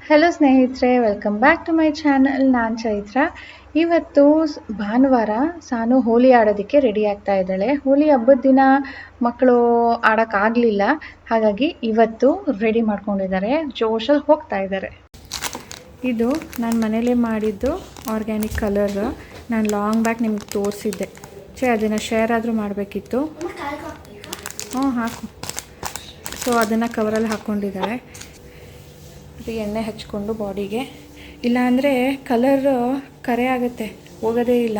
Hello ಸ್ನೇಹಿತರೆ, welcome back to my channel. ನಾನು ಚೈತ್ರ. ಇವತ್ತು ಭಾನುವಾರ. ಸಾನು ಹೋಲಿ ಆಡೋದಕ್ಕೆ ರೆಡಿ ಆಗ್ತಾ ಇದ್ದಾಳೆ. ಹೋಲಿ ಹಬ್ಬದ ದಿನ ಮಕ್ಕಳು ಆಡೋಕ್ಕಾಗಲಿಲ್ಲ, ಹಾಗಾಗಿ ಇವತ್ತು ರೆಡಿ ಮಾಡ್ಕೊಂಡಿದ್ದಾರೆ, ಜೋಶಲ್ಲಿ ಹೋಗ್ತಾ ಇದ್ದಾರೆ. ಇದು ನಾನು ಮನೇಲೇ ಮಾಡಿದ್ದು ಆರ್ಗ್ಯಾನಿಕ್ ಕಲರ್. ನಾನು ಲಾಂಗ್ ಬ್ಯಾಕ್ ನಿಮ್ಗೆ ತೋರಿಸಿದ್ದೆ. ಅದನ್ನು ಶೇರ್ ಆದರೂ ಮಾಡಬೇಕಿತ್ತು. ಹಾಕು. ಸೊ ಅದನ್ನು ಕವರಲ್ಲಿ ಹಾಕ್ಕೊಂಡಿದ್ದಾಳೆ. ಎಣ್ಣೆ ಹಚ್ಕೊಂಡು ಬಾಡಿಗೆ, ಇಲ್ಲಾಂದರೆ ಕಲರ್ ಕರೆ ಆಗುತ್ತೆ, ಹೋಗೋದೇ ಇಲ್ಲ.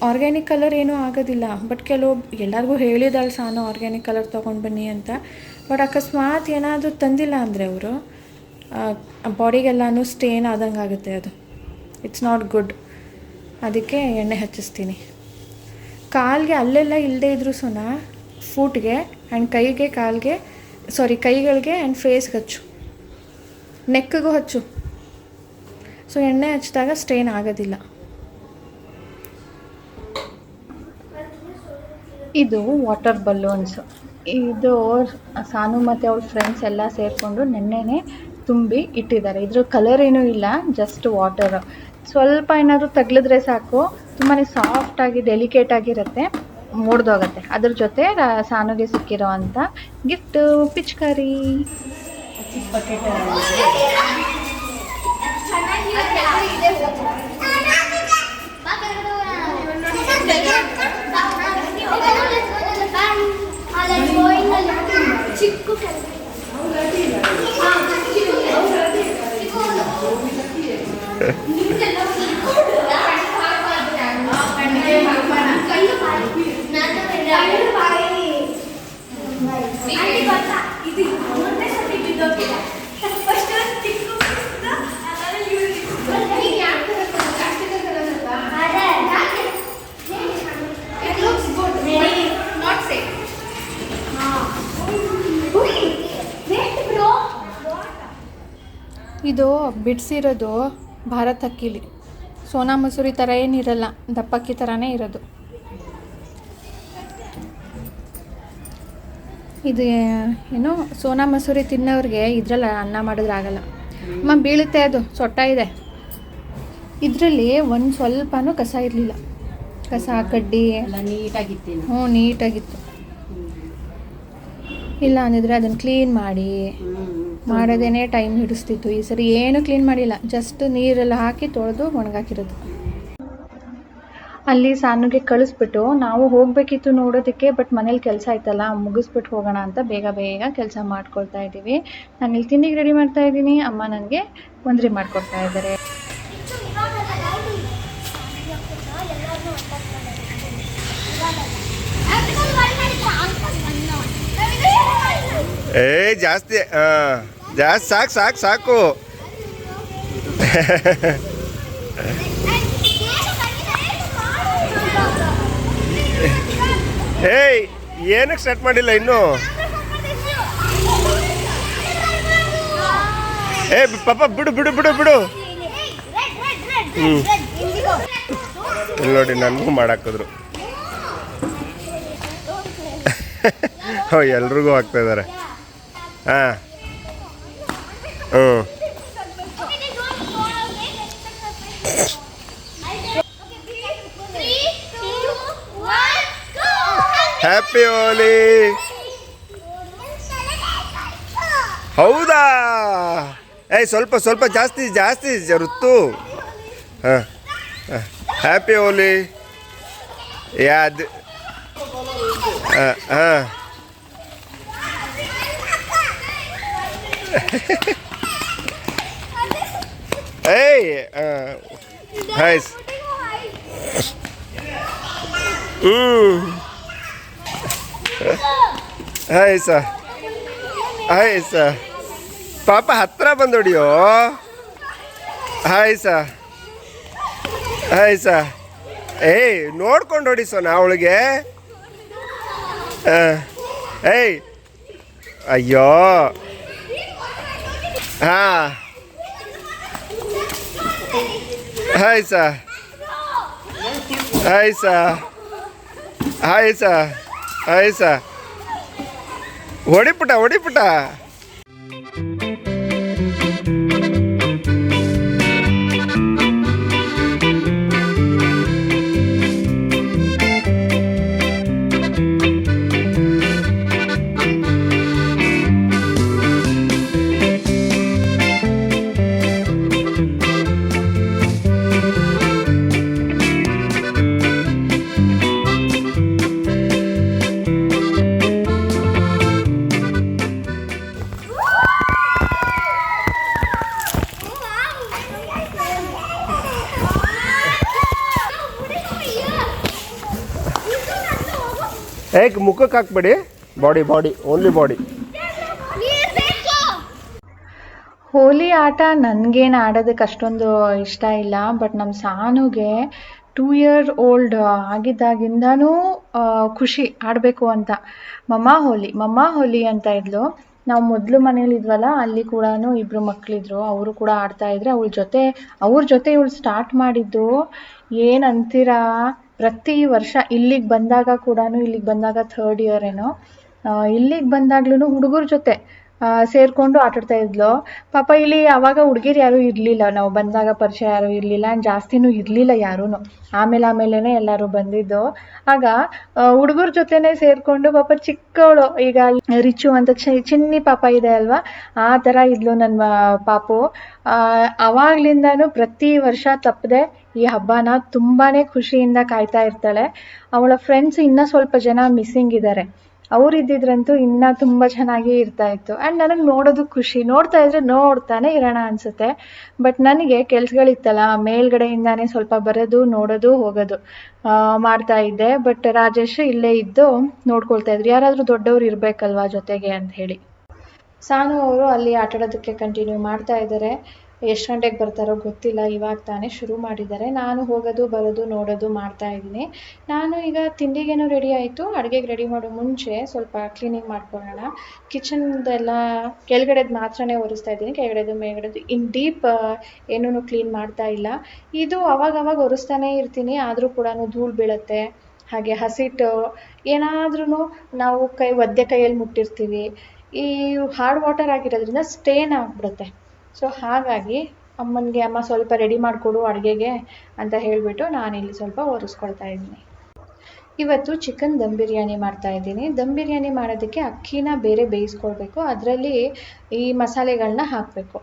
ಆರ್ಗ್ಯಾನಿಕ್ ಕಲರ್ ಏನೂ ಆಗೋದಿಲ್ಲ, ಬಟ್ ಎಲ್ಲರಿಗೂ ಹೇಳಿದಾಳೆ ಸಾನು ಆರ್ಗ್ಯಾನಿಕ್ ಕಲರ್ ತೊಗೊಂಡು ಬನ್ನಿ ಅಂತ. ಬಟ್ ಅಕಸ್ಮಾತ್ ಏನಾದರೂ ತಂದಿಲ್ಲ ಅಂದರೆ ಅವರು ಬಾಡಿಗೆಲ್ಲನೂ ಸ್ಟೇನ್ ಆದಂಗೆ ಆಗುತ್ತೆ. ಅದು ಇಟ್ಸ್ ನಾಟ್ ಗುಡ್. ಅದಕ್ಕೆ ಎಣ್ಣೆ ಹಚ್ಚಿಸ್ತೀನಿ. ಕಾಲಿಗೆ ಅಲ್ಲೆಲ್ಲ ಇಲ್ಲದೇ ಇದ್ದರೂ ಸುನಾ ಫೂಟ್ಗೆ ಆ್ಯಂಡ್ ಕೈಗಳಿಗೆ ಆ್ಯಂಡ್ ಫೇಸ್ಗೆ ಹಚ್ಚು, ನೆಕ್ಕಿಗೂ ಹಚ್ಚು. ಸೊ ಎಣ್ಣೆ ಹಚ್ಚಿದಾಗ ಸ್ಟೇನ್ ಆಗೋದಿಲ್ಲ. ಇದು ವಾಟರ್ ಬಲೂನ್ಸ್. ಇದು ಸಾನು ಮತ್ತು ಅವ್ರ ಫ್ರೆಂಡ್ಸ್ ಎಲ್ಲ ಸೇರಿಕೊಂಡು ನೆನ್ನೆನೇ ತುಂಬಿ ಇಟ್ಟಿದ್ದಾರೆ. ಇದ್ರ ಕಲರ್ ಏನೂ ಇಲ್ಲ, ಜಸ್ಟ್ ವಾಟರ್. ಸ್ವಲ್ಪ ಏನಾದರೂ ತಗ್ಲಿದ್ರೆ ಸಾಕು, ತುಂಬಾ ಸಾಫ್ಟಾಗಿ ಡೆಲಿಕೇಟಾಗಿರುತ್ತೆ, ಮುರಿದೋಗುತ್ತೆ. ಅದ್ರ ಜೊತೆ ಸಾನುಗೆ ಸಿಕ್ಕಿರೋ ಅಂಥ ಗಿಫ್ಟು ಪಿಚ್ಕಾರಿ. ಇದು ಬಿಡಿಸಿರೋದು ಭಾರತ್ ಅಕ್ಕಿಲಿ. ಸೋನಾ ಮಸೂರಿ ಥರ ಏನಿರಲ್ಲ, ದಪ್ಪಕ್ಕಿ ಥರನೇ ಇರೋದು. ಇದು ಏನು, ಸೋನಾ ಮಸೂರಿ ತಿನ್ನೋರಿಗೆ ಇದ್ರಲ್ಲಿ ಅನ್ನ ಮಾಡಿದ್ರೆ ಆಗಲ್ಲ. ಬೀಳುತ್ತೆ, ಅದು ಸೊಟ್ಟ ಇದೆ. ಇದರಲ್ಲಿ ಒಂದು ಸ್ವಲ್ಪನೂ ಕಸ ಇರಲಿಲ್ಲ, ಕಸ ಕಡ್ಡಿ ಎಲ್ಲ ನೀಟಾಗಿತ್ತು. ನೀಟಾಗಿತ್ತು. ಇಲ್ಲ ಅಂದಿದ್ರೆ ಅದನ್ನು ಕ್ಲೀನ್ ಮಾಡೋದೇನೆ ಟೈಮ್ ಹಿಡಿಸ್ತಿತ್ತು. ಈ ಸರಿ ಏನೂ ಕ್ಲೀನ್ ಮಾಡಿಲ್ಲ, ಜಸ್ಟ್ ನೀರೆಲ್ಲ ಹಾಕಿ ತೊಳೆದು ಒಣಗಾಕಿರೋದು. ಅಲ್ಲಿ ಸಾನುಗೆ ಕಳಿಸ್ಬಿಟ್ಟು ನಾವು ಹೋಗಬೇಕಿತ್ತು ನೋಡೋದಕ್ಕೆ, ಬಟ್ ಮನೇಲಿ ಕೆಲಸ ಆಯ್ತಲ್ಲ, ಮುಗಿಸ್ಬಿಟ್ಟು ಹೋಗೋಣ ಅಂತ ಬೇಗ ಕೆಲಸ ಮಾಡ್ಕೊಳ್ತಾ ಇದ್ದೀವಿ. ನಾನು ಇಲ್ಲಿ ತಿಂಡಿಗೆ ರೆಡಿ ಮಾಡ್ತಾ ಇದ್ದೀನಿ, ಅಮ್ಮ ನನಗೆ ಒಂದ್ರಿ ಮಾಡ್ಕೊಡ್ತಾ ಇದ್ದಾರೆ. ಜಾಸ್ತಿ ಸಾಕು. ಏನಕ್ಕೆ ಸ್ಟಾರ್ಟ್ ಮಾಡಿಲ್ಲ ಇನ್ನು? ಪಾಪ ಬಿಡು. ಇಲ್ಲಿ ನೋಡಿ, ನನಗೂ ಮಾಡಾಕಿದ್ರು. ಎಲ್ರಿಗೂ ಹಾಕ್ತಾ ಇದ್ದಾರೆ. ಹ್ಯಾಪಿ ಹೋಲಿ. ಹೌದಾ? ಸ್ವಲ್ಪ ಜಾಸ್ತಿ ಋತು. ಹ್ಯಾಪಿ ಹೋಲಿ. ಯಾದ್ ಪಾಪ ಹತ್ರ ಬಂದೊಡಿಯೋ. ನೋಡ್ಕೊಂಡು ಹೊಡಿ ಸೋನಾ ಅವಳಿಗೆ. ಅಯ್ಯೋ. ಹೊಡಿಪುಟ. ಹೇಗೆ ಮುಖಕ್ಕೆ ಹಾಕ್ಬೇಡಿ, ಬಾಡಿ ಓನ್ಲಿ ಬಾಡಿ. ಹೋಲಿ ಆಟ ನನಗೇನು ಆಡೋದಕ್ಕೆ ಅಷ್ಟೊಂದು ಇಷ್ಟ ಇಲ್ಲ, ಬಟ್ ನಮ್ಮ ಸಾನುಗೆ 2 year old ಆಗಿದ್ದಾಗಿಂದನೂ ಖುಷಿ ಆಡಬೇಕು ಅಂತ. ಮಮ್ಮ ಹೋಲಿ ಅಂತ ಇದ್ಲು. ನಾವು ಮೊದಲು ಮನೇಲಿದ್ವಲ್ಲ, ಅಲ್ಲಿ ಕೂಡ ಇಬ್ಬರು ಮಕ್ಕಳಿದ್ರು, ಅವರು ಕೂಡ ಆಡ್ತಾಯಿದ್ರೆ ಅವ್ರ ಜೊತೆ ಇವಳು ಸ್ಟಾರ್ಟ್ ಮಾಡಿದ್ದು. ಏನಂತೀರಾ, ಪ್ರತಿ ವರ್ಷ ಇಲ್ಲಿಗೆ ಬಂದಾಗ 3rd year ಏನೋ, ಇಲ್ಲಿಗೆ ಬಂದಾಗ್ಲೂ ಹುಡುಗರ ಜೊತೆ ಸೇರಿಕೊಂಡು ಆಟಾಡ್ತಾ ಇದ್ಲು. ಪಾಪ ಇಲ್ಲಿ ಆವಾಗ ಹುಡುಗಿರು ಯಾರೂ ಇರಲಿಲ್ಲ, ನಾವು ಬಂದಾಗ ಪರಿಚಯ ಯಾರೂ ಇರಲಿಲ್ಲ, ಆ್ಯಂಡ್ ಜಾಸ್ತಿನೂ ಇರಲಿಲ್ಲ ಯಾರೂ. ಆಮೇಲೆ ಎಲ್ಲರೂ ಬಂದಿದ್ದು. ಆಗ ಹುಡುಗರ ಜೊತೆನೇ ಸೇರಿಕೊಂಡು ಪಾಪ ಚಿಕ್ಕವಳು, ಈಗ ರಿಚು ಅಂತ ಚಿನ್ನಿ ಪಾಪ ಇದೆ ಅಲ್ವಾ, ಆ ಥರ ಇದ್ಲು ನನ್ನ ಪಾಪು. ಆವಾಗ್ಲಿಂದನೂ ಪ್ರತಿ ವರ್ಷ ತಪ್ಪದೆ ಈ ಹಬ್ಬನ ತುಂಬಾ ಖುಷಿಯಿಂದ ಕಾಯ್ತಾ ಇರ್ತಾಳೆ. ಅವಳ ಫ್ರೆಂಡ್ಸ್ ಇನ್ನೂ ಸ್ವಲ್ಪ ಜನ ಮಿಸ್ಸಿಂಗ್ ಇದ್ದಾರೆ, ಅವ್ರು ಇದ್ದಿದ್ರಂತೂ ಇನ್ನೂ ತುಂಬ ಚೆನ್ನಾಗಿ ಇರ್ತಾಯಿತ್ತು. ಆ್ಯಂಡ್ ನನಗೆ ನೋಡೋದು ಖುಷಿ, ನೋಡ್ತಾ ಇದ್ರೆ ನೋಡ್ತಾನೆ ಇರೋಣ ಅನಿಸುತ್ತೆ. ಬಟ್ ನನಗೆ ಕೆಲ್ಸಗಳಿತ್ತಲ್ಲ, ಮೇಲ್ಗಡೆಯಿಂದಾನೇ ಸ್ವಲ್ಪ ಬರೋದು, ನೋಡೋದು, ಹೋಗೋದು ಮಾಡ್ತಾ ಇದ್ದೆ. ಬಟ್ ರಾಜೇಶ್ ಇಲ್ಲೇ ಇದ್ದು ನೋಡ್ಕೊಳ್ತಾ ಇದ್ರು, ಯಾರಾದರೂ ದೊಡ್ಡವ್ರು ಇರಬೇಕಲ್ವಾ ಜೊತೆಗೆ ಅಂತ ಹೇಳಿ. ಸಾನು ಅವರು ಅಲ್ಲಿ ಆಟಾಡೋದಕ್ಕೆ ಕಂಟಿನ್ಯೂ ಮಾಡ್ತಾ ಇದ್ದಾರೆ. ಎಷ್ಟು ಗಂಟೆಗೆ ಬರ್ತಾರೋ ಗೊತ್ತಿಲ್ಲ, ಇವಾಗ ತಾನೇ ಶುರು ಮಾಡಿದ್ದಾರೆ. ನಾನು ಹೋಗೋದು ಬರೋದು ನೋಡೋದು ಮಾಡ್ತಾ ಇದ್ದೀನಿ. ನಾನು ಈಗ ತಿಂಡಿಗೇನೋ ರೆಡಿ ಆಯಿತು. ಅಡುಗೆಗೆ ರೆಡಿ ಮಾಡೋ ಮುಂಚೆ ಸ್ವಲ್ಪ ಕ್ಲೀನಿಂಗ್ ಮಾಡ್ಕೊಳ್ಳೋಣ. ಕಿಚನ್ದೆಲ್ಲ ಕೆಳಗಡೆದು ಮಾತ್ರನೇ ಒರೆಸ್ತಾ ಇದ್ದೀನಿ, ಕೆಳಗಡೆದು ಮೇಲ್ಗಡೆದು ಇನ್ ಡೀಪ್ ಏನೂ ಕ್ಲೀನ್ ಮಾಡ್ತಾ ಇಲ್ಲ. ಇದು ಅವಾಗವಾಗ ಒರೆಸ್ತಾನೇ ಇರ್ತೀನಿ, ಆದರೂ ಕೂಡ ಧೂಳು ಬೀಳುತ್ತೆ. ಹಾಗೆ ಹಸಿಟ್ಟು ಏನಾದ್ರೂ ನಾವು ಒದ್ದೆ ಕೈಯಲ್ಲಿ ಮುಟ್ಟಿರ್ತೀವಿ, ಈ ಹಾರ್ಡ್ ವಾಟರ್ ಆಗಿರೋದ್ರಿಂದ ಸ್ಟೇನ್ ಆಗಿಬಿಡುತ್ತೆ. ಸೊ ಹಾಗಾಗಿ ಅಮ್ಮ ಸ್ವಲ್ಪ ರೆಡಿ ಮಾಡಿಕೊಡು ಅಡುಗೆಗೆ ಅಂತ ಹೇಳಿಬಿಟ್ಟು ನಾನಿಲ್ಲಿ ಸ್ವಲ್ಪ ಒರೆಸ್ಕೊಳ್ತಾ ಇದ್ದೀನಿ. ಇವತ್ತು ಚಿಕನ್ ದಮ್ ಬಿರಿಯಾನಿ ಮಾಡ್ತಾ ಇದ್ದೀನಿ. ದಮ್ ಬಿರಿಯಾನಿ ಮಾಡೋದಕ್ಕೆ ಅಕ್ಕಿನ ಬೇರೆ ಬೇಯಿಸ್ಕೊಳ್ಬೇಕು, ಅದರಲ್ಲಿ ಈ ಮಸಾಲೆಗಳನ್ನ ಹಾಕಬೇಕು.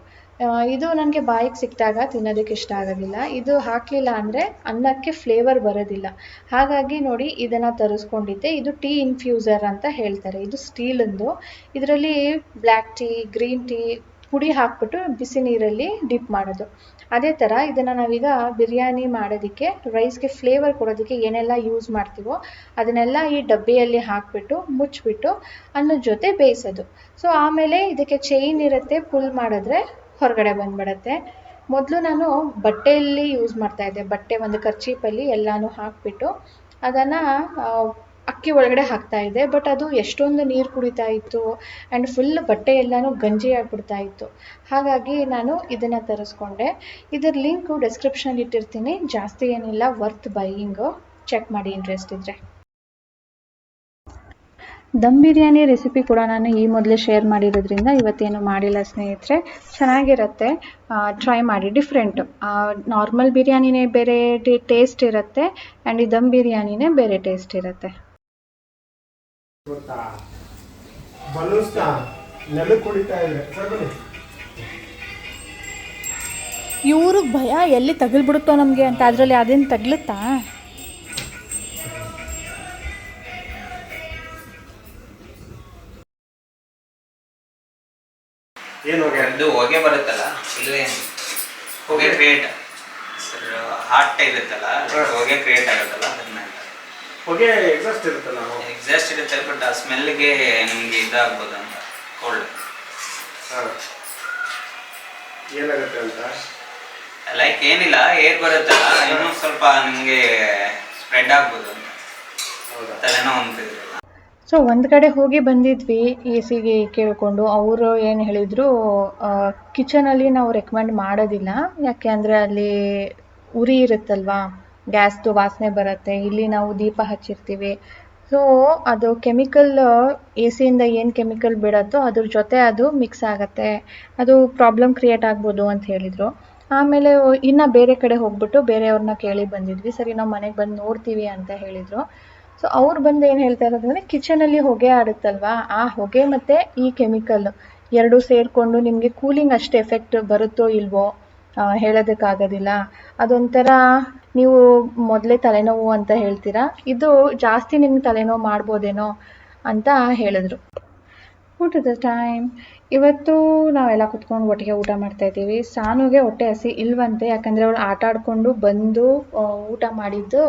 ಇದು ನನಗೆ ಬಾಯಿಗೆ ಸಿಕ್ಕಿದಾಗ ತಿನ್ನೋದಕ್ಕೆ ಇಷ್ಟ ಆಗೋದಿಲ್ಲ. ಇದು ಹಾಕಲಿಲ್ಲ ಅಂದರೆ ಅನ್ನಕ್ಕೆ ಫ್ಲೇವರ್ ಬರೋದಿಲ್ಲ. ಹಾಗಾಗಿ ನೋಡಿ ಇದನ್ನು ತರಿಸ್ಕೊಂಡಿದ್ದೆ. ಇದು ಟೀ ಇನ್ಫ್ಯೂಸರ್ ಅಂತ ಹೇಳ್ತಾರೆ, ಇದು ಸ್ಟೀಲಿಂದು. ಇದರಲ್ಲಿ ಬ್ಲ್ಯಾಕ್ ಟೀ, ಗ್ರೀನ್ ಟೀ ಪುಡಿ ಹಾಕ್ಬಿಟ್ಟು ಬಿಸಿ ನೀರಲ್ಲಿ ಡಿಪ್ ಮಾಡೋದು. ಅದೇ ಥರ ಇದನ್ನು ನಾವೀಗ ಬಿರಿಯಾನಿ ಮಾಡೋದಕ್ಕೆ, ರೈಸ್ಗೆ ಫ್ಲೇವರ್ ಕೊಡೋದಕ್ಕೆ ಏನೆಲ್ಲ ಯೂಸ್ ಮಾಡ್ತೀವೋ ಅದನ್ನೆಲ್ಲ ಈ ಡಬ್ಬಿಯಲ್ಲಿ ಹಾಕಿಬಿಟ್ಟು ಮುಚ್ಚಿಬಿಟ್ಟು ಅನ್ನದ ಜೊತೆ ಬೇಯಿಸೋದು. ಸೊ ಆಮೇಲೆ ಇದಕ್ಕೆ ಚೈನ್ ಇರುತ್ತೆ, ಪುಲ್ ಮಾಡಿದ್ರೆ ಹೊರಗಡೆ ಬಂದುಬಿಡತ್ತೆ. ಮೊದಲು ನಾನು ಬಟ್ಟೆಯಲ್ಲಿ ಯೂಸ್ ಮಾಡ್ತಾಯಿದ್ದೆ, ಬಟ್ಟೆ ಒಂದು ಕರ್ಚೀಪಲ್ಲಿ ಎಲ್ಲನೂ ಹಾಕಿಬಿಟ್ಟು ಅದನ್ನು ಅಕ್ಕಿ ಒಳಗಡೆ ಹಾಕ್ತಾಯಿದ್ದೆ. ಬಟ್ ಅದು ಎಷ್ಟೊಂದು ನೀರು ಕುಡಿತಾ ಇತ್ತು ಆ್ಯಂಡ್ ಫುಲ್ ಬಟ್ಟೆ ಎಲ್ಲನೂ ಗಂಜಿ ಆಗಿಬಿಡ್ತಾ ಇತ್ತು. ಹಾಗಾಗಿ ನಾನು ಇದನ್ನು ತರಿಸ್ಕೊಂಡೆ. ಇದರ ಲಿಂಕು ಡಿಸ್ಕ್ರಿಪ್ಷನಲ್ಲಿ ಇಟ್ಟಿರ್ತೀನಿ, ಜಾಸ್ತಿ ಏನಿಲ್ಲ, ವರ್ತ್ ಬೈಯಿಂಗು, ಚೆಕ್ ಮಾಡಿ ಇಂಟ್ರೆಸ್ಟ್ ಇದ್ದರೆ. ದಮ್ ಬಿರಿಯಾನಿ ರೆಸಿಪಿ ಕೂಡ ನಾನು ಈ ಮೊದಲೇ ಶೇರ್ ಮಾಡಿರೋದ್ರಿಂದ ಇವತ್ತೇನು ಮಾಡಿಲ್ಲ ಸ್ನೇಹಿತರೆ. ಚೆನ್ನಾಗಿರುತ್ತೆ, ಟ್ರೈ ಮಾಡಿ. ಡಿಫ್ರೆಂಟು, ನಾರ್ಮಲ್ ಬಿರಿಯಾನಿನೇ ಬೇರೆ ಟೇಸ್ಟ್ ಇರುತ್ತೆ ಆ್ಯಂಡ್ ಈ ದಮ್ ಬಿರಿಯಾನಿನೇ ಬೇರೆ ಟೇಸ್ಟ್ ಇರುತ್ತೆ. ಇವ್ರಿಗೆ ಭಯ ಎಲ್ಲಿ ತಗಲ್ಬಿಡುತ್ತೋ ನಮಗೆ ಅಂತ, ಅದರಲ್ಲಿ ಅದೇನು ತಗ್ಲುತ್ತಾ? ಇದು ಹೊಗೆ ಬರುತ್ತಲ್ಲ, ಇಲ್ಲೇ ಹೊಗೆ ಕ್ರಿಯೇಟ್ ಹಾಟ್ ಇರುತ್ತಲ್ಲ, ಹೊಗೆ ಕ್ರಿಯೇಟ್ ಆಗುತ್ತಲ್ಲ, ಅದನ್ನ ಹೊಗೆ ಎಕ್ಸಾಸ್ಟ್ ಇರುತ್ತಲ್ಲ, ಎಕ್ಸಾಸ್ಟ್ ಇರುತ್ತೆ. ಬಟ್ ಆ ಸ್ಮೆಲ್ಗೆ ನಿಮಗೆ ಇದಾಗ್ಬೋದು ಅಂತ, ಕೋಲ್ಡ್ ಏನಾಗುತ್ತೆ ಅಂತ. ಲೈಕ್ ಏನಿಲ್ಲ, ಏರ್ ಬರುತ್ತಲ್ಲ, ಇನ್ನೂ ಸ್ವಲ್ಪ ನಿಮಗೆ ಸ್ಪ್ರೆಡ್ ಆಗ್ಬೋದು ಅಂತ, ತಲೆನೋ ಅಂತಿದ್ರೆ. ಸೊ ಒಂದು ಕಡೆ ಹೋಗಿ ಬಂದಿದ್ವಿ ಎ ಸಿಗೆ ಕೇಳಿಕೊಂಡು. ಅವರು ಏನು ಹೇಳಿದರು, ಕಿಚನಲ್ಲಿ ನಾವು ರೆಕಮೆಂಡ್ ಮಾಡೋದಿಲ್ಲ, ಯಾಕೆ ಅಂದರೆ ಅಲ್ಲಿ ಉರಿ ಇರುತ್ತಲ್ವಾ, ಗ್ಯಾಸ್ದು ವಾಸನೆ ಬರುತ್ತೆ. ಇಲ್ಲಿ ನಾವು ದೀಪ ಹಚ್ಚಿರ್ತೀವಿ, ಸೊ ಅದು ಕೆಮಿಕಲ್, ಎ ಸಿಯಿಂದ ಏನು ಕೆಮಿಕಲ್ ಬಿಡುತ್ತೋ ಅದ್ರ ಜೊತೆ ಅದು ಮಿಕ್ಸ್ ಆಗುತ್ತೆ, ಅದು ಪ್ರಾಬ್ಲಮ್ ಕ್ರಿಯೇಟ್ ಆಗ್ಬೋದು ಅಂತ ಹೇಳಿದರು. ಆಮೇಲೆ ಇನ್ನು ಬೇರೆ ಕಡೆ ಹೋಗ್ಬಿಟ್ಟು ಬೇರೆಯವ್ರನ್ನ ಕೇಳಿ ಬಂದಿದ್ವಿ. ಸರಿ ನಾವು ಮನೆಗೆ ಬಂದು ನೋಡ್ತೀವಿ ಅಂತ ಹೇಳಿದರು. ಸೊ ಅವ್ರು ಬಂದು ಏನು ಹೇಳ್ತಾ ಇರೋದಂದರೆ, ಕಿಚನಲ್ಲಿ ಹೊಗೆ ಆಡುತ್ತಲ್ವಾ, ಆ ಹೊಗೆ ಮತ್ತು ಈ ಕೆಮಿಕಲ್ ಎರಡೂ ಸೇರಿಕೊಂಡು ನಿಮಗೆ ಕೂಲಿಂಗ್ ಅಷ್ಟು ಎಫೆಕ್ಟ್ ಬರುತ್ತೋ ಇಲ್ವೋ ಹೇಳೋದಕ್ಕಾಗೋದಿಲ್ಲ. ಅದೊಂಥರ ನೀವು ಮೊದಲೇ ತಲೆನೋವು ಅಂತ ಹೇಳ್ತೀರಾ, ಇದು ಜಾಸ್ತಿ ನಿಮ್ಗೆ ತಲೆನೋವು ಮಾಡ್ಬೋದೇನೋ ಅಂತ ಹೇಳಿದ್ರು. ಊಟದ ಟೈಮ್. ಇವತ್ತು ನಾವೆಲ್ಲ ಕುತ್ಕೊಂಡು ಒಟ್ಟಿಗೆ ಊಟ ಮಾಡ್ತಾ ಇದ್ದೀವಿ. ಸಾನುಗೆ ಹೊಟ್ಟೆ ಹಸಿ ಇಲ್ವಂತೆ, ಯಾಕಂದರೆ ಅವಳು ಆಟ ಆಡಿಕೊಂಡು ಬಂದು ಊಟ ಮಾಡಿದ್ದು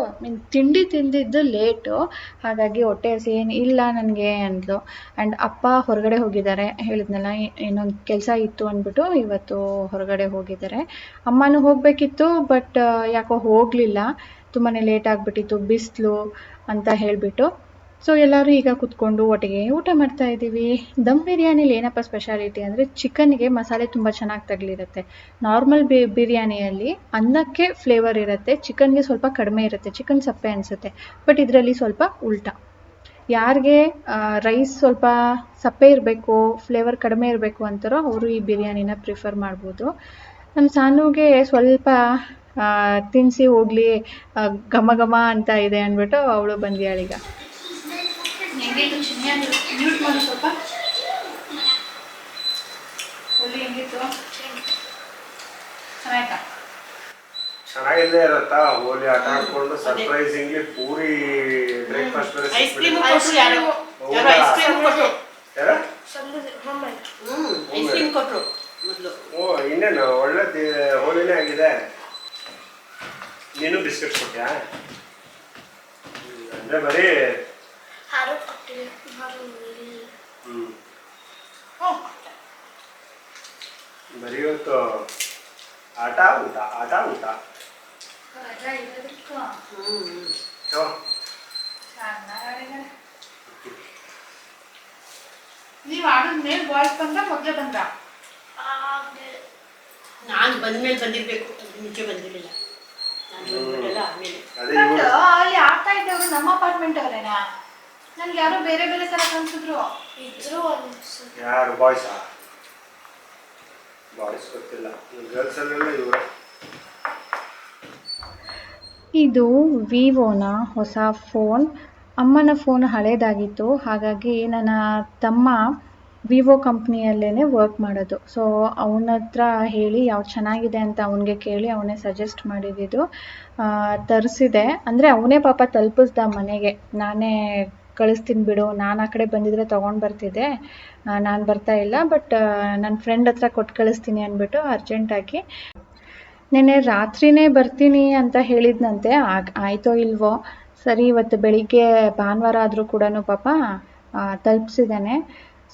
ತಿಂಡಿ ತಿಂದಿದ್ದು ಲೇಟು, ಹಾಗಾಗಿ ಹೊಟ್ಟೆ ಹಸಿ ಏನು ಇಲ್ಲ ನನಗೆ ಅಂದ್ಲು. ಆ್ಯಂಡ್ ಅಪ್ಪ ಹೊರಗಡೆ ಹೋಗಿದ್ದಾರೆ, ಹೇಳಿದ್ನಲ್ಲ ಇನ್ನೊಂದು ಕೆಲಸ ಇತ್ತು ಅಂದ್ಬಿಟ್ಟು ಇವತ್ತು ಹೊರಗಡೆ ಹೋಗಿದ್ದಾರೆ. ಅಮ್ಮನೂ ಹೋಗಬೇಕಿತ್ತು, ಬಟ್ ಯಾಕೋ ಹೋಗಲಿಲ್ಲ, ತುಂಬಾ ಲೇಟ್ ಆಗಿಬಿಟ್ಟಿತ್ತು, ಬಿಸಿಲು ಅಂತ ಹೇಳಿಬಿಟ್ಟು. ಸೊ ಎಲ್ಲರೂ ಈಗ ಕುತ್ಕೊಂಡು ಒಟ್ಟಿಗೆ ಊಟ ಮಾಡ್ತಾ ಇದ್ದೀವಿ. ದಮ್ ಬಿರಿಯಾನಿಲಿ ಏನಪ್ಪ ಸ್ಪೆಷಾಲಿಟಿ ಅಂದರೆ ಚಿಕನ್ಗೆ ಮಸಾಲೆ ತುಂಬ ಚೆನ್ನಾಗಿ ತಗಲಿರುತ್ತೆ. ನಾರ್ಮಲ್ ಬಿರಿಯಾನಿಯಲ್ಲಿ ಅನ್ನಕ್ಕೆ ಫ್ಲೇವರ್ ಇರುತ್ತೆ, ಚಿಕನ್ಗೆ ಸ್ವಲ್ಪ ಕಡಿಮೆ ಇರುತ್ತೆ, ಚಿಕನ್ ಸಪ್ಪೆ ಅನಿಸುತ್ತೆ. ಬಟ್ ಇದರಲ್ಲಿ ಸ್ವಲ್ಪ ಉಲ್ಟಾ. ಯಾರಿಗೆ ರೈಸ್ ಸ್ವಲ್ಪ ಸಪ್ಪೆ ಇರಬೇಕು, ಫ್ಲೇವರ್ ಕಡಿಮೆ ಇರಬೇಕು ಅಂತಾರೋ ಅವರು ಈ ಬಿರಿಯಾನಿನ ಪ್ರಿಫರ್ ಮಾಡ್ಬೋದು. ನಮ್ಮ ಸಾನುಗೆ ಸ್ವಲ್ಪ ತಿನ್ನಿಸಿ ಹೋಗಲಿ, ಘಮ ಘಮ ಅಂತ ಇದೆ ಅಂದ್ಬಿಟ್ಟು ಅವಳು ಬಂದ್ಯಾಳೀಗ. ಹೆಂಗಿತ್ತು ಚಿನ್ನಿ ಮ್ಯೂಟ್ ಮಾಡಿ ಸ್ವಲ್ಪ. ಹೋಲಿ ಹೆಂಗಿತ್ತು? ಚೆನ್ನಾಯ್ತಾ? ಚೆನ್ನಾಗಿಲ್ಲೇ ಇರತ್ತಾ ಹೋಲಿ ಆಟ ಆಡ್ಕೊಂಡು ಸರ್ಪ್ರೈಸಿಂಗ್ಲಿ ಪೂರಿ ಬ್ರೇಕ್ಫಾಸ್ಟ್ ಬೇರೆ ಇನ್ನೇನು ಒಳ್ಳೆ ಹೋಲಿನೇ ಆಗಿದೆ. ನೀನು ಬಿಸ್ಕೆಟ್ಸ್ ಕೊಟ್ಟ್ಯಾ? ಅಂದ್ರೆ ಬರೀ ಬರೀ ಇವತ್ತು ಆಟ ಊಟ ಆಟ ಊಟ. ನೀವು ಆಡಿದ್ಮೇಲೆ ಬಾಯ್ಸ್ ಬಂದ ಮೊದಲೇ ಬಂದ? ನಾನು ಬಂದ್ಮೇಲೆ ಬಂದಿರ್ಬೇಕು, ಮುಂಚೆ ಬಂದಿರಲಿಲ್ಲ. ಅಲ್ಲಿ ಆಗ್ತಾ ಇದ್ದವರು ನಮ್ಮ ಅಪಾರ್ಟ್ಮೆಂಟ್ ಅವರೇನಾ? ನನ್ಗೆ ಯಾರೋ ಬೇರೆ ಬೇರೆ ತರ ಕಾಣಿಸಿದ್ರು. ಇದ್ರು ಯಾರು ಬಾಯ್ಸಾ? ಬಾಯ್ಸ್ ಗೊತ್ತಿಲ್ಲ, ಗರ್ಲ್ಸ್ ಅಲ್ಲೆಲ್ಲ ಇವರು. ಇದು ವಿವೋನ ಹೊಸ ಫೋನ್. ಅಮ್ಮನ ಫೋನ್ ಹಳೇದಾಗಿತ್ತು, ಹಾಗಾಗಿ ನನ್ನ ತಮ್ಮ ವಿವೋ ಕಂಪ್ನಿಯಲ್ಲೇ ವರ್ಕ್ ಮಾಡೋದು. ಸೊ ಅವನ ಹತ್ರ ಹೇಳಿ ಯಾವ್ದು ಚೆನ್ನಾಗಿದೆ ಅಂತ ಅವನಿಗೆ ಕೇಳಿ ಅವನೇ ಸಜೆಸ್ಟ್ ಮಾಡಿದ್ದು ತರಿಸಿದೆ. ಅಂದರೆ ಅವನೇ ಪಾಪ ತಲುಪಿಸ್ದ ಮನೆಗೆ. ನಾನೇ ಕಳಿಸ್ತೀನಿ ಬಿಡು, ನಾನು ಆ ಕಡೆ ಬಂದಿದ್ರೆ ತೊಗೊಂಡು ಬರ್ತಿದ್ದೆ, ನಾನು ಬರ್ತಾ ಇಲ್ಲ, ಬಟ್ ನನ್ನ ಫ್ರೆಂಡ್ ಹತ್ರ ಕೊಟ್ಟು ಕಳಿಸ್ತೀನಿ ಅಂದ್ಬಿಟ್ಟು ಅರ್ಜೆಂಟಾಗಿ ನೆನ್ನೆ ರಾತ್ರಿನೇ ಬರ್ತೀನಿ ಅಂತ ಹೇಳಿದ್ನಂತೆ. ಆಯಿತೋ ಇಲ್ವೋ ಸರಿ, ಇವತ್ತು ಬೆಳಿಗ್ಗೆ ಭಾನುವಾರ ಆದರೂ ಕೂಡ ಪಾಪ ತಲುಪಿಸಿದ್ದಾನೆ.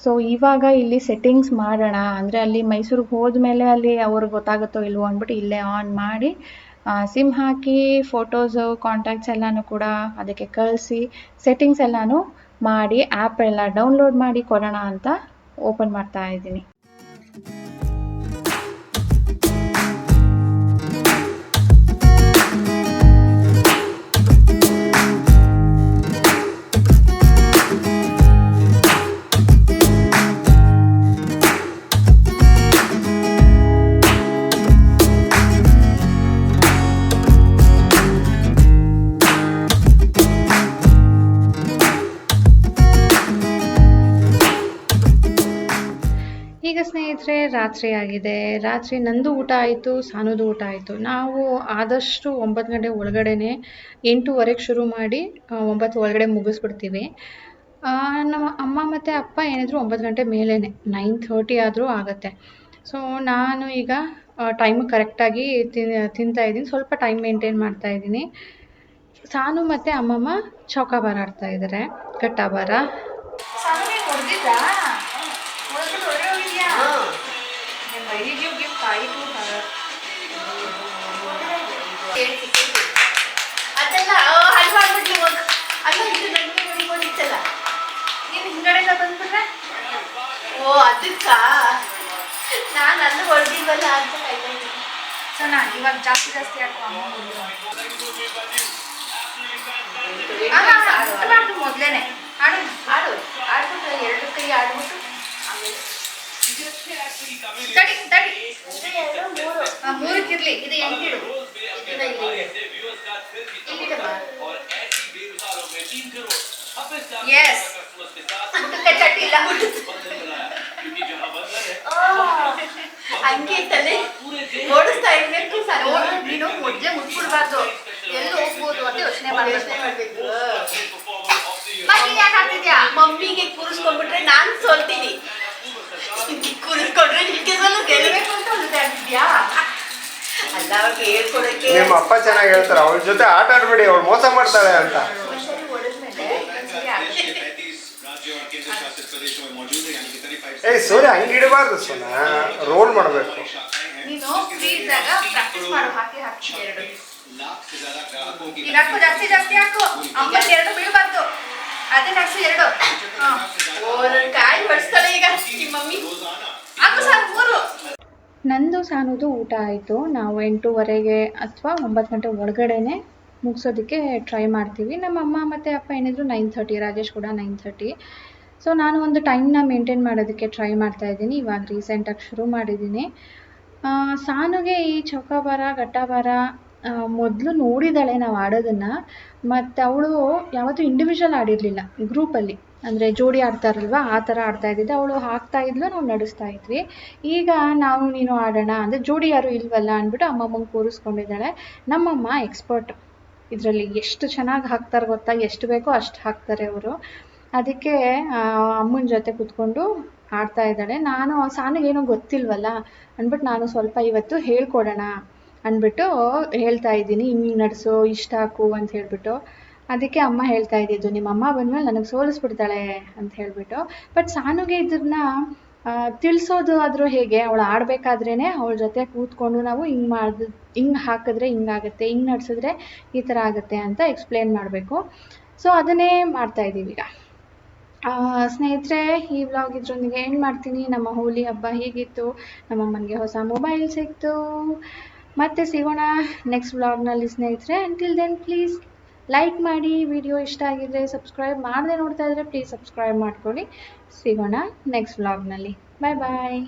ಸೊ ಇವಾಗ ಇಲ್ಲಿ ಸೆಟ್ಟಿಂಗ್ಸ್ ಮಾಡೋಣ, ಅಂದರೆ ಅಲ್ಲಿ ಮೈಸೂರಿಗೆ ಹೋದ್ಮೇಲೆ ಅಲ್ಲಿ ಅವ್ರಿಗೆ ಗೊತ್ತಾಗುತ್ತೋ ಇಲ್ವೋ ಅಂದ್ಬಿಟ್ಟು ಇಲ್ಲೇ ಆನ್ ಮಾಡಿ ಸಿಮ್ ಹಾಕಿ ಫೋಟೋಸು ಕಾಂಟ್ಯಾಕ್ಟ್ಸ್ ಎಲ್ಲನೂ ಕೂಡ ಅದಕ್ಕೆ ಕಳಿಸಿ ಸೆಟ್ಟಿಂಗ್ಸ್ ಎಲ್ಲನೂ ಮಾಡಿ ಆ್ಯಪ್ ಎಲ್ಲ ಡೌನ್ಲೋಡ್ ಮಾಡಿ ಕೊಡೋಣ ಅಂತ ಓಪನ್ ಮಾಡ್ತಾ ಇದ್ದೀನಿ. ಈಗ ಸ್ನೇಹಿತರೆ ರಾತ್ರಿ ಆಗಿದೆ. ರಾತ್ರಿ ನಂದು ಊಟ ಆಯಿತು, ಸಾನುದು ಊಟ ಆಯಿತು. ನಾವು ಆದಷ್ಟು 9 ಗಂಟೆ ಒಳಗಡೆನೆ, 8:15ಕ್ಕೆ ಶುರು ಮಾಡಿ 9 ಒಳಗಡೆ ಮುಗಿಸ್ಬಿಡ್ತೀವಿ. ನಮ್ಮ ಅಮ್ಮ ಮತ್ತು ಅಪ್ಪ ಏನಿದ್ರು 9 ಗಂಟೆ ಮೇಲೇ, 9:30 ಆದರೂ ಆಗುತ್ತೆ. ಸೊ ನಾನು ಈಗ ಟೈಮ್ ಕರೆಕ್ಟಾಗಿ ತಿಂತಾಯಿದ್ದೀನಿ, ಸ್ವಲ್ಪ ಟೈಮ್ ಮೇಂಟೈನ್ ಮಾಡ್ತಾಯಿದ್ದೀನಿ. ಸಾನು ಮತ್ತು ಅಮ್ಮಮ್ಮ ಚೌಕಾಬಾರ ಆಡ್ತಾ ಇದ್ದಾರೆ, ಕಟ್ಟಾಬಾರ. ಅದೆಲ್ಲ ಹಲ್ವಾ ಆಗ್ಬಿಟ್ಲಿ ಹೋಗ. ಅಲ್ಲ ಇದು ನನಗೆ ಮಡಿಕೊಂಡಿತ್ತಲ್ಲ, ನೀನು ಹಿಂಗಡೆಲ್ಲ ಬಂದ್ಬಿಟ್ರೆ ಓ ಅದಕ್ಕ ನಾನು ಅಲ್ಲೂ ಹೊಡೆದಿಲ್ವಲ್ಲ ಅಂತ ಕಾಯ್ತಾಯಿದ್ದೀನಿ. ಸೊ ನಾನು ಇವಾಗ ಜಾಸ್ತಿ ಹಾಕೋ ಮೊದಲೇನೆ ಆಡು ಆಡು ಆಡ್ಬಿಟ್ಟು 2 ಕೈ ಆಡ್ಬಿಟ್ಟು ಆಮೇಲೆ ತಡಿ ತಡಿ 2 3 ಮೂರಕ್ಕಿರ್ಲಿ. ಇದು ಹೆಂಗಿಡು ಎಸ್ ಚಟ್ಟಿಲ್ಲ ಹಂಗೆ ಇತ್ತಲೆ ಓಡಿಸ್ತಾ ಇರ್ಬೇಕು. ನೀನು ಮೊದಲೇ ಮುಟ್ಬಿಡ್ಬಾರ್ದು, ಎಲ್ಲಿ ಹೋಗ್ಬೋದು ಅಂತ ಯೋಚನೆ ಮಾಡಬೇಕು. ಮತ್ತೆ ಯಾಕೆ ಹಾಕ್ತಿದ್ಯಾ? ಮಮ್ಮಿಗೆ ಕೂರಿಸ್ಕೊಂಡ್ಬಿಟ್ರೆ ನಾನು ಸೋಲ್ತೀನಿ. ಕೂರಿಸ್ಕೊಂಡ್ರೆ ನಿಮ್ಗೆ ಗೆಲ್ಲಬೇಕು ಅಂತ ಹೇಳ್ತಿದ್ಯಾ? ಅಲ್ಲ ಅವ್ರಿಗೆ ಹೇಳ್ಕೊಡಕ್ಕೆ. ನಿಮ್ಮ ಅಪ್ಪ ಚೆನ್ನಾಗಿ ಹೇಳ್ತಾರೆ, ಅವಳ ಜೊತೆ ಆಟ ಆಡ್ಬೇಡಿ, ಅವಳು ಮೋಸ ಮಾಡ್ತಾಳೆ ಅಂತ. ಒಂದ್ಸರಿ ಹೊಡೆದ್ಮೇಲೆ ಒಂದ್ಸರಿ ಏಯ್ ಸೂರ್ಯ ಹಂಗೆ ಇಡಬಾರ್ದು, ಸೋನ ರೋಲ್ ಮಾಡಬೇಕು. ನೀನು ಫ್ರೀ ಇದ್ದಾಗ ಪ್ರಾಕ್ಟೀಸ್ ಮಾಡು. ಹಾಕಿ ಎರಡು ಈಗ ಹಾಕು, ಜಾಸ್ತಿ ಜಾಸ್ತಿ ಹಾಕು. ಅಮ್ಮಕ್ಕೆ ಎರಡು ಬೀಳ್ಬಾರ್ದು. ಅದೇ ಹಾಕ್ಸು ಎರಡು. ನನ್ ಕಾಯಿ ಹೊಡ್ಸ್ತಾಳೆ ಈಗ ನಿಮ್ಮ ಮಮ್ಮಿ. ಹಾಕು ಸರ್ 3. ನಂದು ಸಾನುದು ಊಟ ಆಯಿತು. ನಾವು 8:30ಗೆ ಅಥವಾ 9 ಗಂಟೆ ಒಳಗಡೆನೆ ಮುಗಿಸೋದಕ್ಕೆ ಟ್ರೈ ಮಾಡ್ತೀವಿ. ನಮ್ಮ ಅಮ್ಮ ಮತ್ತು ಅಪ್ಪ ಏನಿದ್ರು 9:30, ರಾಜೇಶ್ ಕೂಡ 9:30. ಸೊ ನಾನು ಒಂದು ಟೈಮ್ನ ಮೇಂಟೈನ್ ಮಾಡೋದಕ್ಕೆ ಟ್ರೈ ಮಾಡ್ತಾಯಿದ್ದೀನಿ. ಇವಾಗ ರೀಸೆಂಟಾಗಿ ಶುರು ಮಾಡಿದ್ದೀನಿ. ಸಾನುಗೆ ಈ ಚೌಕಾಬಾರ ಗಟ್ಟಾಬಾರ ಮೊದಲು ನೋಡಿದ್ದಾಳೆ ನಾವು ಆಡೋದನ್ನು. ಮತ್ತು ಅವಳು ಯಾವತ್ತೂ ಇಂಡಿವಿಜುವಲ್ ಆಡಿರಲಿಲ್ಲ, ಗ್ರೂಪಲ್ಲಿ ಅಂದರೆ ಜೋಡಿ ಆಡ್ತಾರಲ್ವ ಆ ಥರ ಆಡ್ತಾಯಿದ್ದಿದ್ದು. ಅವಳು ಹಾಕ್ತಾಯಿದ್ಲು, ನಾವು ನಡೆಸ್ತಾ ಇದ್ವಿ. ಈಗ ನಾವು ನೀನು ಆಡೋಣ ಅಂದರೆ ಜೋಡಿ ಯಾರು ಇಲ್ವಲ್ಲ ಅಂದ್ಬಿಟ್ಟು ಅಮ್ಮಮ್ಮಂಗೆ ಕೂರಿಸ್ಕೊಂಡಿದ್ದಾಳೆ. ನಮ್ಮಮ್ಮ ಎಕ್ಸ್ಪರ್ಟ್ ಇದರಲ್ಲಿ, ಎಷ್ಟು ಚೆನ್ನಾಗಿ ಹಾಕ್ತಾರೆ ಗೊತ್ತಾ, ಎಷ್ಟು ಬೇಕೋ ಅಷ್ಟು ಹಾಕ್ತಾರೆ ಅವರು. ಅದಕ್ಕೆ ಅಮ್ಮನ ಜೊತೆ ಕೂತ್ಕೊಂಡು ಆಡ್ತಾ ಇದ್ದಾಳೆ. ನಾನು ಸಾನಿಗೇನೋ ಗೊತ್ತಿಲ್ವಲ್ಲ ಅಂದ್ಬಿಟ್ಟು ನಾನು ಸ್ವಲ್ಪ ಇವತ್ತು ಹೇಳ್ಕೊಡೋಣ ಅಂದ್ಬಿಟ್ಟು ಹೇಳ್ತಾ ಇದ್ದೀನಿ, ಹಿಂಗೆ ನಡೆಸು, ಇಷ್ಟ ಹಾಕು ಅಂತ ಹೇಳ್ಬಿಟ್ಟು. ಅದಕ್ಕೆ ಅಮ್ಮ ಹೇಳ್ತಾ ಇದ್ದಿದ್ದು, ನಿಮ್ಮ ಅಮ್ಮ ಬಂದಮೇಲೆ ನನಗೆ ಸೋಲಿಸ್ಬಿಡ್ತಾಳೆ ಅಂತ ಹೇಳಿಬಿಟ್ಟು. ಬಟ್ ಸಾನುಗೆ ಇದನ್ನ ತಿಳಿಸೋದು ಆದರೂ ಹೇಗೆ, ಅವಳು ಆಡಬೇಕಾದ್ರೇ ಅವಳ ಜೊತೆ ಕೂತ್ಕೊಂಡು ನಾವು ಹಿಂಗೆ ಹಾಕಿದ್ರೆ ಹಿಂಗಾಗುತ್ತೆ, ಹಿಂಗೆ ನಡೆಸಿದ್ರೆ ಈ ಥರ ಆಗುತ್ತೆ ಅಂತ ಎಕ್ಸ್ಪ್ಲೇನ್ ಮಾಡಬೇಕು. ಸೊ ಅದನ್ನೇ ಮಾಡ್ತಾಯಿದ್ದೀವಿ ಈಗ. ಸ್ನೇಹಿತರೆ, ಈ ವ್ಲಾಗ್ ಇದ್ರೊಂದಿಗೆ ಏನು ಮಾಡ್ತೀನಿ. ನಮ್ಮ ಹೋಲಿ ಹಬ್ಬ ಹೀಗಿತ್ತು, ನಮ್ಮಮ್ಮನಿಗೆ ಹೊಸ ಮೊಬೈಲ್ ಸಿಕ್ತು. ಮತ್ತೆ ಸಿಗೋಣ ನೆಕ್ಸ್ಟ್ ವ್ಲಾಗ್ನಲ್ಲಿ ಸ್ನೇಹಿತರೆ. ಅಂಟಿಲ್ ದೆನ್ ಪ್ಲೀಸ್ ಲೈಕ್ ಮಾಡಿ, ವಿಡಿಯೋ ಇಷ್ಟ ಆಗಿದ್ರೆ ಸಬ್ಸ್ಕ್ರೈಬ್ ಮಾಡದೆ ನೋಡ್ತಾ ಇದ್ದರೆ ಪ್ಲೀಸ್ ಸಬ್ಸ್ಕ್ರೈಬ್ ಮಾಡ್ಕೊಳ್ಳಿ. ಸಿಗೋಣ ನೆಕ್ಸ್ಟ್ ವ್ಲಾಗ್ನಲ್ಲಿ. ಬಾಯ್ ಬಾಯ್.